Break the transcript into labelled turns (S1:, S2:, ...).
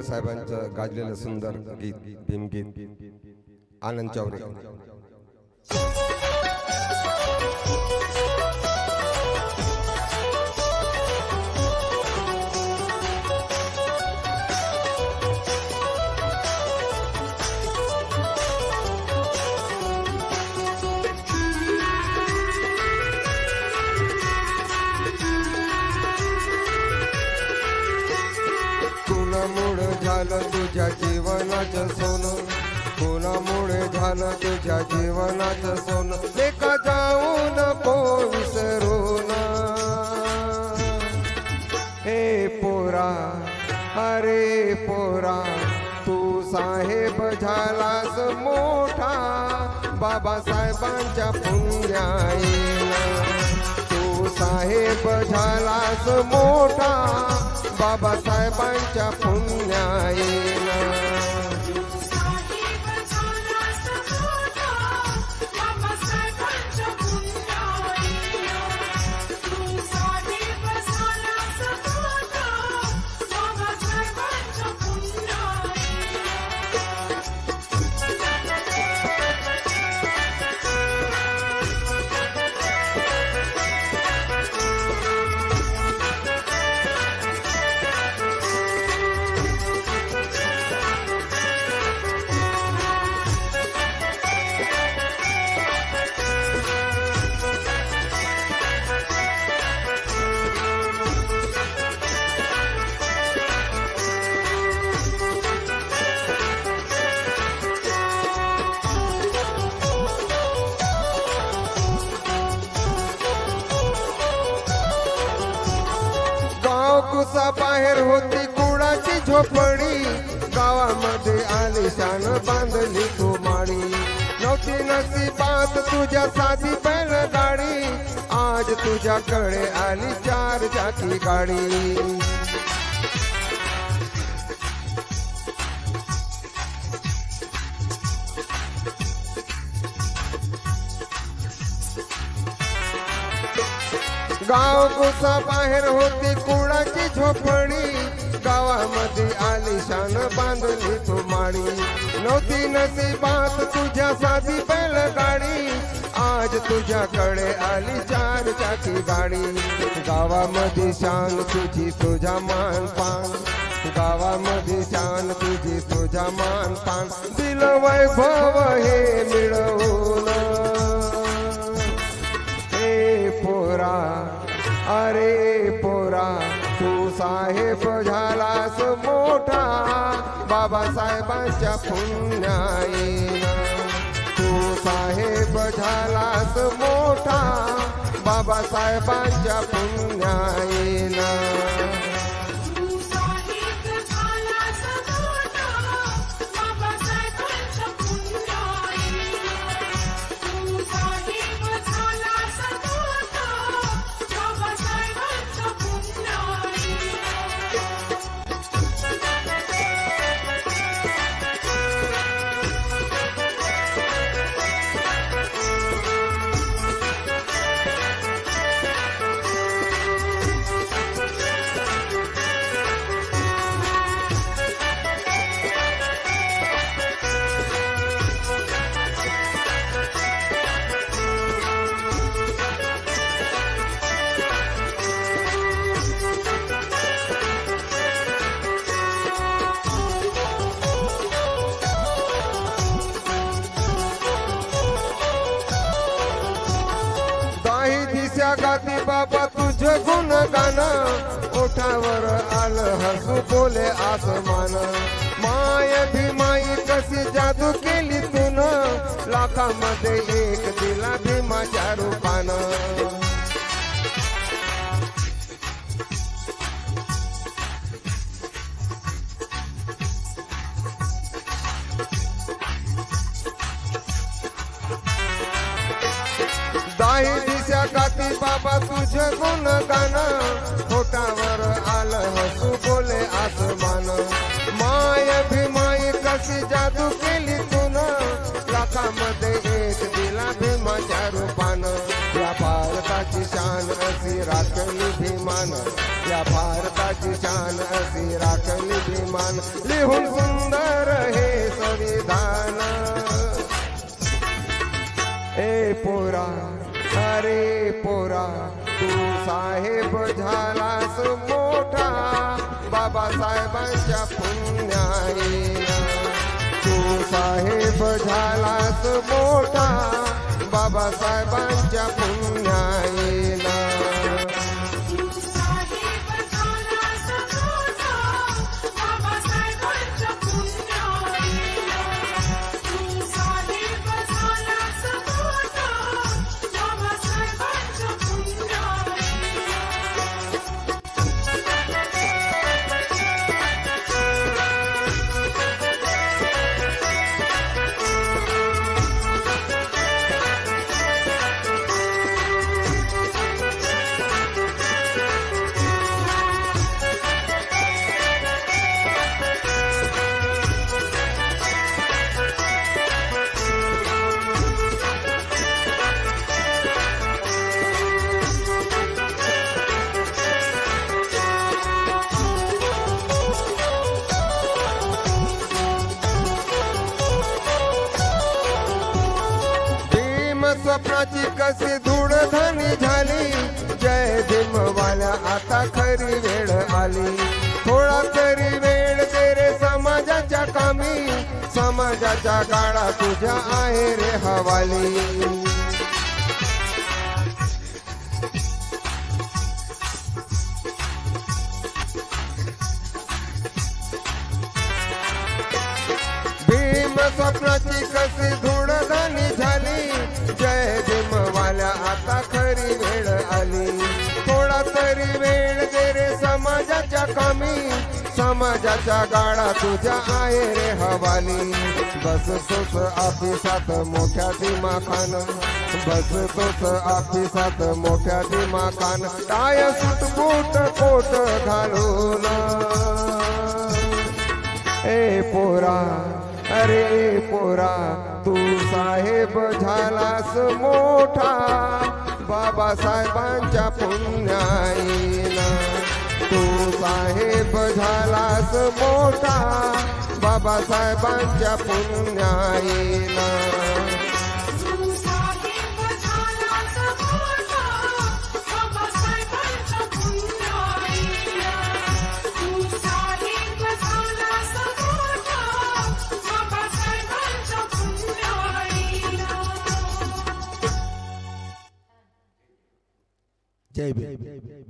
S1: साहेबांचं गाजलेलं सुंदर गीत भीमगीत आनंद चौरे। कोणामुळे झालं तुझ्या जीवनाचं सोनं, कोणामुळे झालं तुझ्या जीवनाचं सोनं, लेका जाऊ नको विसरून। हे पोरा, अरे पोरा, तू साहेब झालास मोठा बाबासाहेबांच्या पुण्याईनं। तू साहेब झालास मोठा बाबासाहेबांच्या पुण्याईनं। कुसा बाहेर होती कुडाची झोपडी, गावामध्ये आलिशान बांधली तू माडी। नव्हती नशिबात तुझ्या साधी बैलगाडी, आज तुझ्याकडे आली 4 चाकी गाडी। गाव कुसा बाहेर होती कुडाची झोपडी, गावामध्ये आलिशान बांधली तू माडी। नव्हती नशिबात तुझ्या साधी बैलगाडी, आज तुझ्याकडे आली 4 चाकी गाडी। गावामध्ये शान तुझी तुझा मान पान, गावामध्ये शान तुझी तुझा मान पान, दिलं वैभव हे मिळवून। हे पोरा, अरे पोरा, तू साहेब झालास मोठा बाबासाहेबांच्या पुण्याईनं। तू साहेब झालास मोठा बाबासाहेबांच्या पुण्याईनं। गाती बाबा तुझं गुणगान, ओठावर आलं हसू बोले आसमान। माय भीमाई कशी जादू केली तून, लाखामध्ये एक दिला भीमाच्या रूपानं। दाही दिशा गाती बाबा तुझं गुणगान, ओठावर आलं हसू बोले आसमान। माय भीमाई कशी जादू केली तून, लाखामध्ये एक दिला भीमाच्या रूपानं। या भारताची शान अशी राखली भीमानं, या भारताची भारताची शान अशी राखली विमान लिहून सुंदर हे संविधान ए पोरा अरे पोरा तू साहेब झालास मोठा बाबासाहेबांच्या पुण्याईला तू साहेब झालास मोठा बाबासाहेबांच्या पुण्याईला स्वप्नाची कशी धूळधनी झाली जय भीमवाल्या आता खरी वेळ आली थोडा तरी वेळ दे रे समाजाच्या कामी समाजाच्या गाडा तुझ्या आहे रे हवाली भीम स्वप्नाची कशी धूळधनी झाली जय भीमवाल्या आता खरी वेळ आली थोडा तरी वेळ दे रे समाजाच्या कामी समाजाच्या गाडा तुझ्या आहे रे हवाली बसतोस ऑफिसात मोठ्या दिमाखान बसतोस ऑफिसात मोठ्या दिमाखान टाय सुटबूट कोट घालून ए पोरा अरे पोरा तू साहेब झालास मोठा बाबासाहेबांच्या पुण्याईला तू साहेब झालास मोठा बाबासाहेबांच्या पुण्याईला जय भीम।